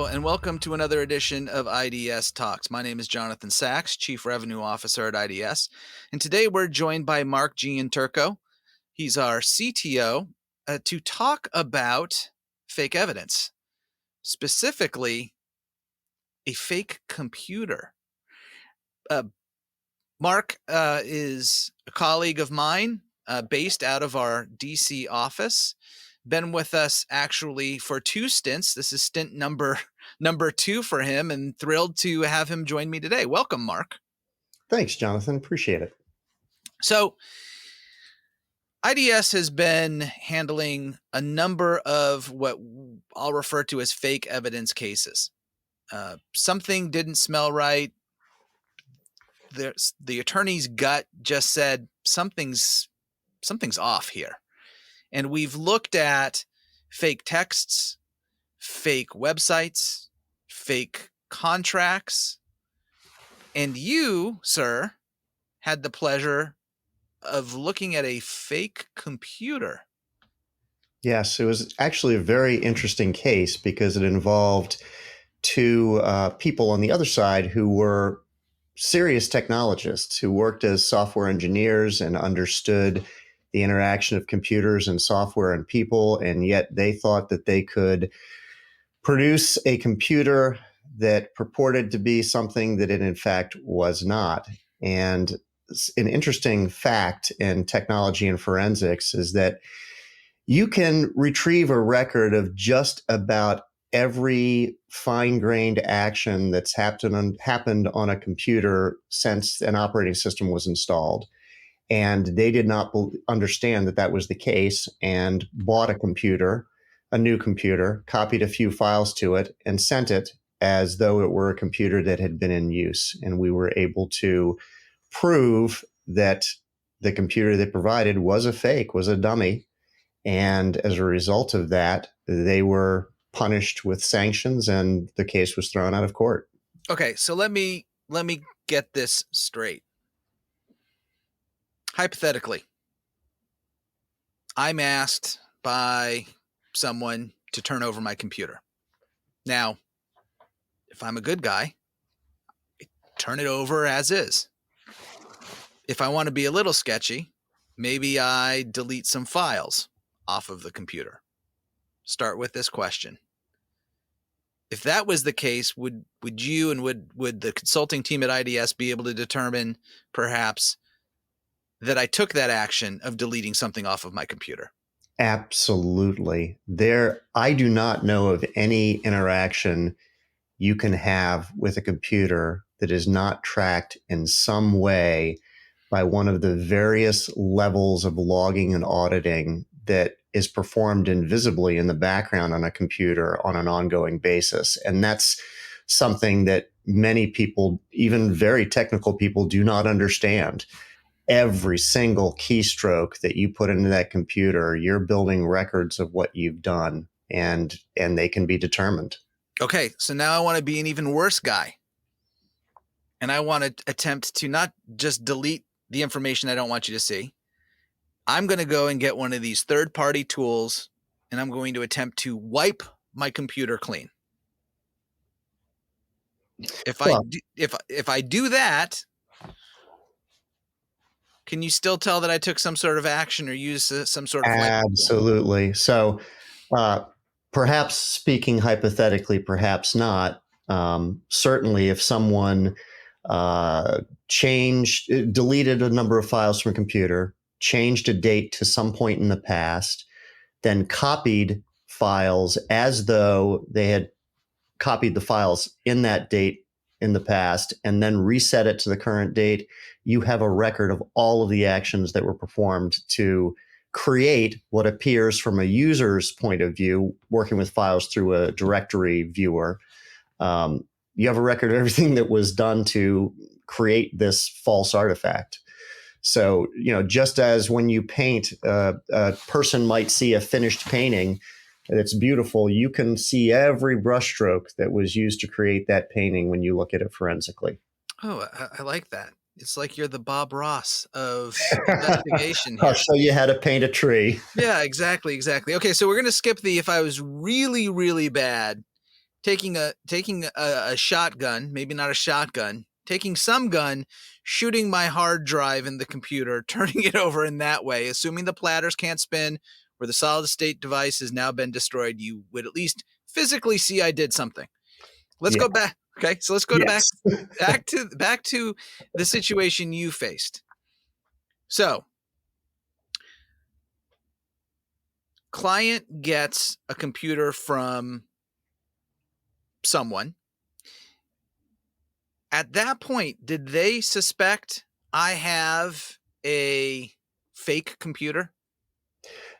Hello, and welcome to another edition of iDS Talks. My name is Jonathan Sachs, Chief Revenue Officer at iDS, and today we're joined by Mark Gianturco. He's our CTO to talk about fake evidence, specifically a fake computer. Mark is a colleague of mine based out of our DC office. Been with us actually for 2 stints. This is stint number 2 for him, and thrilled to have him join me today. Welcome, Mark. Thanks, Jonathan. Appreciate it. So iDS has been handling a number of what I'll refer to as fake evidence cases. Something didn't smell right. The attorney's gut just said something's off here. And we've looked at fake texts, fake websites, fake contracts. And you, sir, had the pleasure of looking at a fake computer. Yes, it was actually a very interesting case because it involved two people on the other side who were serious technologists who worked as software engineers and understood the interaction of computers and software and people, and yet they thought that they could produce a computer that purported to be something that it in fact was not. And an interesting fact in technology and forensics is that you can retrieve a record of just about every fine-grained action that's happened on a computer since an operating system was installed. And they did not understand that that was the case and bought a new computer, copied a few files to it, and sent it as though it were a computer that had been in use. And we were able to prove that the computer they provided was a fake, was a dummy. And as a result of that, they were punished with sanctions and the case was thrown out of court. Okay, so let me get this straight. Hypothetically, I'm asked by someone to turn over my computer. Now, if I'm a good guy, I turn it over as is. If I want to be a little sketchy, maybe I delete some files off of the computer. Start with this question. If that was the case, would you and would the consulting team at iDS be able to determine perhaps that I took that action of deleting something off of my computer? Absolutely. I do not know of any interaction you can have with a computer that is not tracked in some way by one of the various levels of logging and auditing that is performed invisibly in the background on a computer on an ongoing basis. And that's something that many people, even very technical people, do not understand. Every single keystroke that you put into that computer, you're building records of what you've done, and they can be determined. Okay, so now I want to be an even worse guy. And I want to attempt to not just delete the information I don't want you to see. I'm going to go and get one of these third-party tools, and I'm going to attempt to wipe my computer clean. If I do that, can you still tell that I took some sort of action or use some sort of Absolutely. So perhaps speaking hypothetically, perhaps not. Certainly if someone deleted a number of files from a computer, changed a date to some point in the past, then copied files as though they had copied the files in that date in the past, and then reset it to the current date, you have a record of all of the actions that were performed to create what appears from a user's point of view, working with files through a directory viewer. You have a record of everything that was done to create this false artifact. So, just as when you paint, a person might see a finished painting that's beautiful, you can see every brushstroke that was used to create that painting when you look at it forensically. Oh, I like that. It's like you're the Bob Ross of investigation here. I'll show you how to paint a tree. Yeah, exactly. Okay, so we're going to skip the if I was really, really bad taking a shotgun, maybe not a shotgun, taking some gun, shooting my hard drive in the computer, turning it over in that way, assuming the platters can't spin or the solid state device has now been destroyed, you would at least physically see I did something. Let's Yeah. go back. Okay, so let's go to Yes. back to the situation you faced. So, client gets a computer from someone. At that point, did they suspect I have a fake computer?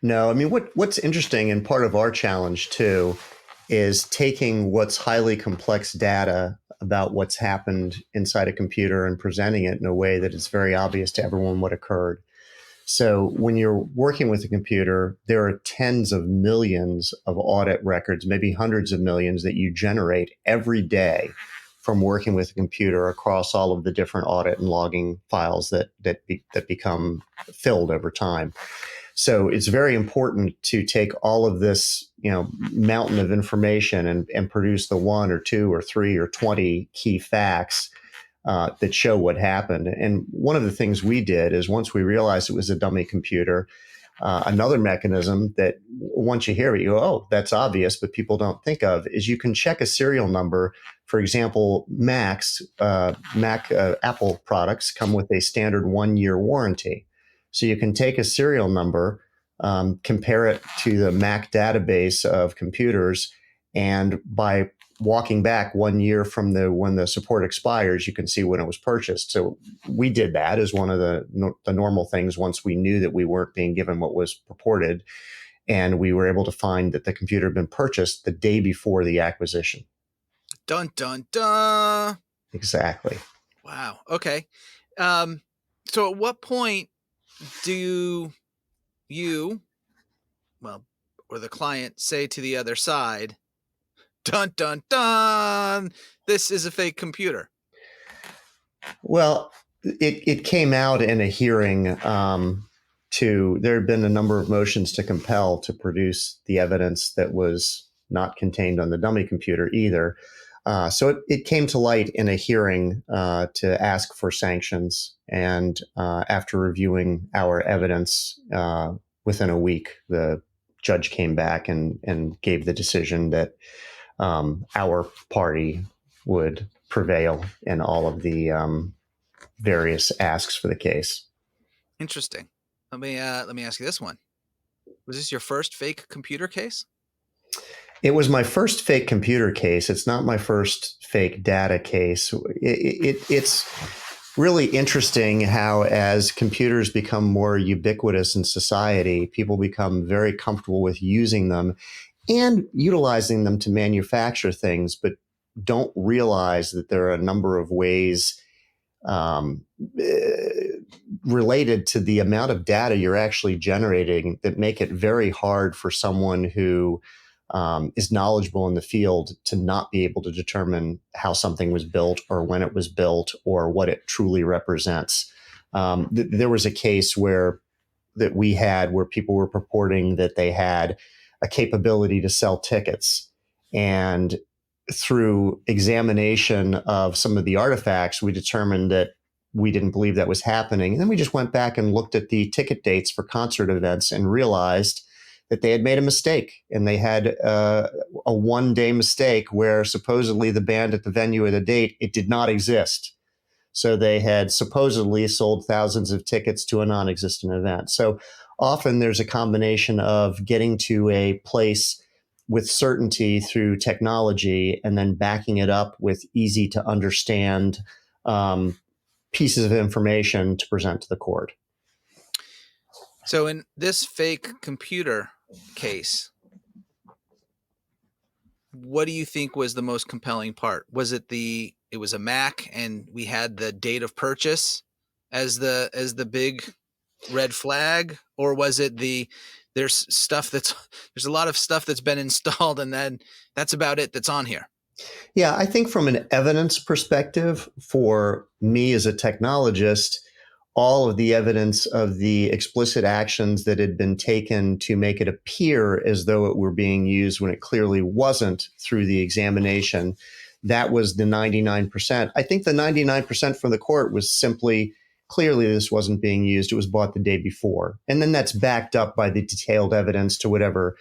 No, I mean, what's interesting and part of our challenge too is taking what's highly complex data about what's happened inside a computer and presenting it in a way that is very obvious to everyone what occurred. So when you're working with a computer, there are tens of millions of audit records, maybe hundreds of millions that you generate every day from working with a computer across all of the different audit and logging files that become filled over time. So it's very important to take all of this, mountain of information and produce the one or two or three or 20 key facts that show what happened. And one of the things we did is once we realized it was a dummy computer, another mechanism that once you hear it, you go, oh, that's obvious, but people don't think of is you can check a serial number. For example, Mac Apple products come with a standard 1-year warranty. So you can take a serial number, compare it to the Mac database of computers, and by walking back 1 year from when the support expires, you can see when it was purchased. So we did that as one of the normal things once we knew that we weren't being given what was purported, and we were able to find that the computer had been purchased the day before the acquisition. Dun dun dun. Exactly. Wow. Okay. So at what point do you, well, or the client say to the other side, dun dun dun, this is a fake computer? Well, it came out in a hearing. There had been a number of motions to compel to produce the evidence that was not contained on the dummy computer either. So it came to light in a hearing to ask for sanctions. And after reviewing our evidence within a week, the judge came back and gave the decision that our party would prevail in all of the various asks for the case. Interesting. Let me ask you this one. Was this your first fake computer case? It was my first fake computer case. It's not my first fake data case. It's really interesting how, as computers become more ubiquitous in society, people become very comfortable with using them and utilizing them to manufacture things, but don't realize that there are a number of ways um, related to the amount of data you're actually generating that make it very hard for someone who is knowledgeable in the field to not be able to determine how something was built or when it was built or what it truly represents. There was a case that we had where people were purporting that they had a capability to sell tickets. And through examination of some of the artifacts, we determined that we didn't believe that was happening. And then we just went back and looked at the ticket dates for concert events and realized that they had made a mistake. And they had a 1-day mistake where supposedly the band at the venue at the date, it did not exist. So they had supposedly sold thousands of tickets to a non-existent event. So often there's a combination of getting to a place with certainty through technology and then backing it up with easy to understand pieces of information to present to the court. So in this fake computer case, what do you think was the most compelling part? Was it it was a Mac and we had the date of purchase as the big red flag, or was it there's a lot of stuff that's been installed and then that's about it that's on here? Yeah, I think from an evidence perspective, for me as a technologist, all of the evidence of the explicit actions that had been taken to make it appear as though it were being used when it clearly wasn't through the examination. That was the 99%. I think the 99% from the court was simply clearly this wasn't being used. It was bought the day before. And then that's backed up by the detailed evidence to whatever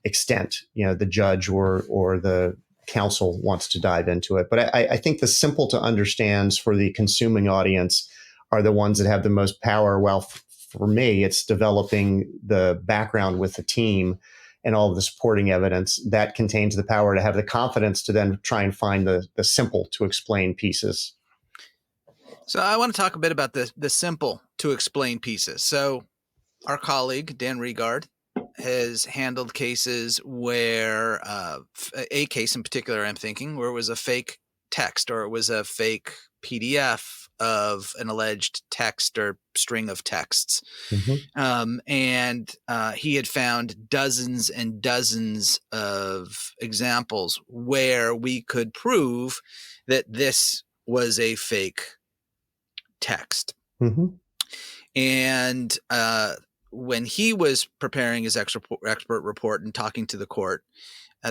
extent, the judge or the counsel wants to dive into it. But I think the simple to understands for the consuming audience are the ones that have the most power. Well, for me, it's developing the background with the team and all of the supporting evidence that contains the power to have the confidence to then try and find the simple to explain pieces. So I want to talk a bit about the simple to explain pieces. So our colleague, Dan Regard, has handled cases where a case in particular I'm thinking where it was a fake text or it was a fake PDF of an alleged text or string of texts. Mm-hmm. And he had found dozens and dozens of examples where we could prove that this was a fake text. Mm-hmm. And when he was preparing his expert report and talking to the court,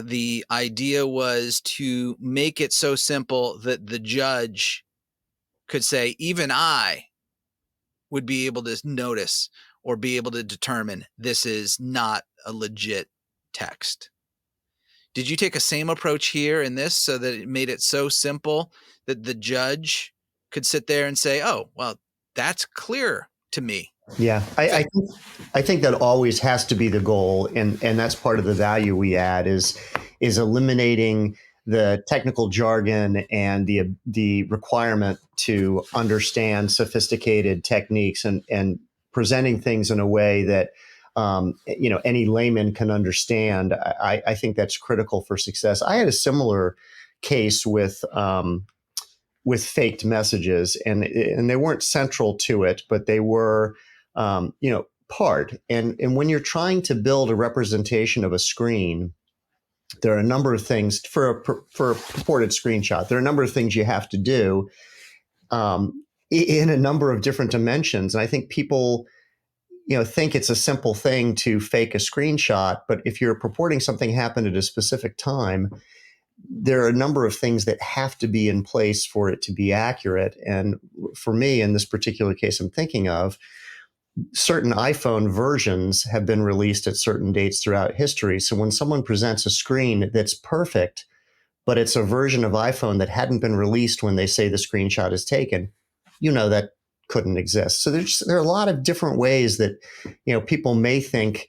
the idea was to make it so simple that the judge could say, even I would be able to notice or be able to determine this is not a legit text. Did you take a same approach here in this so that it made it so simple that the judge could sit there and say, oh, well, that's clear to me? Yeah, I think that always has to be the goal, and that's part of the value we add is eliminating the technical jargon and the requirement to understand sophisticated techniques and presenting things in a way that any layman can understand. I think that's critical for success. I had a similar case with faked messages, and they weren't central to it, but they were part. And when you're trying to build a representation of a screen, there are a number of things for a purported screenshot. There are a number of things you have to do in a number of different dimensions. And I think people, think it's a simple thing to fake a screenshot, but if you're purporting something happened at a specific time, there are a number of things that have to be in place for it to be accurate. And for me, in this particular case I'm thinking of, certain iPhone versions have been released at certain dates throughout history. So when someone presents a screen that's perfect, but it's a version of iPhone that hadn't been released when they say the screenshot is taken, that couldn't exist. So there are a lot of different ways that, people may think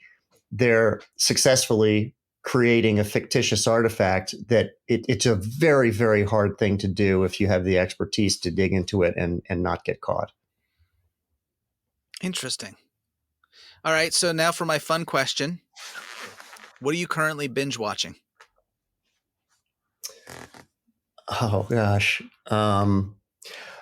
they're successfully creating a fictitious artifact that it's a very, very hard thing to do if you have the expertise to dig into it and not get caught. Interesting. All right. So now for my fun question. What are you currently binge watching? Oh, gosh.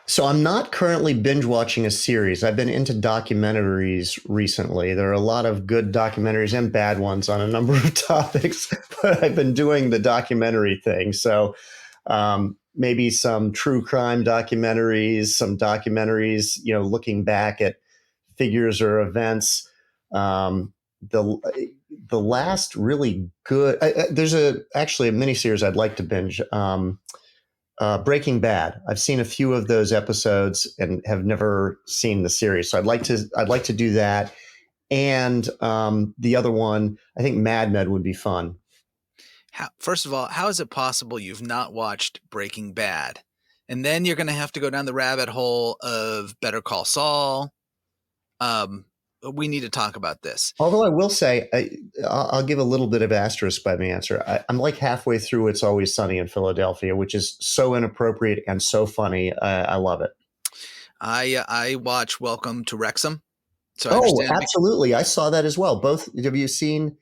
So I'm not currently binge watching a series. I've been into documentaries recently. There are a lot of good documentaries and bad ones on a number of topics, but I've been doing the documentary thing. So maybe some true crime documentaries, some documentaries, looking back at figures or events. The last really good, there's actually a miniseries I'd like to binge. Breaking Bad. I've seen a few of those episodes and have never seen the series, so I'd like to do that. And the other one, I think Mad Men would be fun. First of all, how is it possible you've not watched Breaking Bad? And then you're going to have to go down the rabbit hole of Better Call Saul. We need to talk about this. Although I will say, I'll give a little bit of asterisk by my answer. I'm like halfway through It's Always Sunny in Philadelphia, which is so inappropriate and so funny. I love it. I watch Welcome to Wrexham. So I understand. Absolutely. I saw that as well. Both. Have you seen?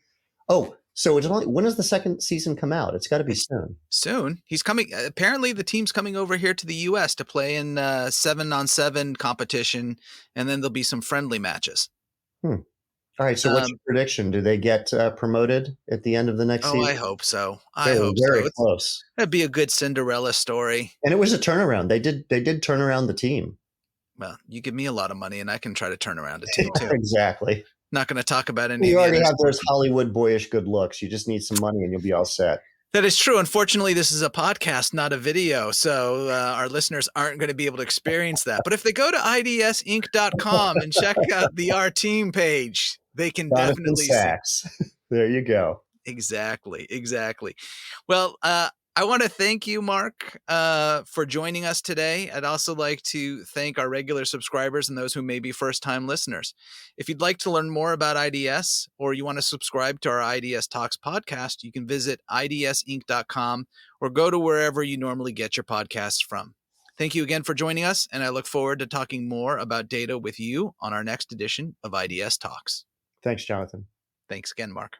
Oh, so when does the second season come out? It's got to be soon. Soon. He's coming. Apparently, the team's coming over here to the U.S. to play in 7-on-7 competition, and then there'll be some friendly matches. All right. So what's your prediction? Do they get promoted at the end of the next season? I hope so. I hope so. Very close. That'd be a good Cinderella story. And it was a turnaround. They did turn around the team. Well, you give me a lot of money and I can try to turn around a team too. Exactly. Not going to talk about any You of the already other have those sports. Hollywood boyish good looks. You just need some money and you'll be all set. That is true. Unfortunately, this is a podcast, not a video. So our listeners aren't going to be able to experience that. But if they go to idsinc.com and check out the Our Team page, they can Jonathan definitely see. Sachs. There you go. Exactly. Well, I want to thank you, Mark, for joining us today. I'd also like to thank our regular subscribers and those who may be first-time listeners. If you'd like to learn more about IDS or you want to subscribe to our IDS Talks podcast, you can visit idsinc.com or go to wherever you normally get your podcasts from. Thank you again for joining us, and I look forward to talking more about data with you on our next edition of IDS Talks. Thanks, Jonathan. Thanks again, Mark.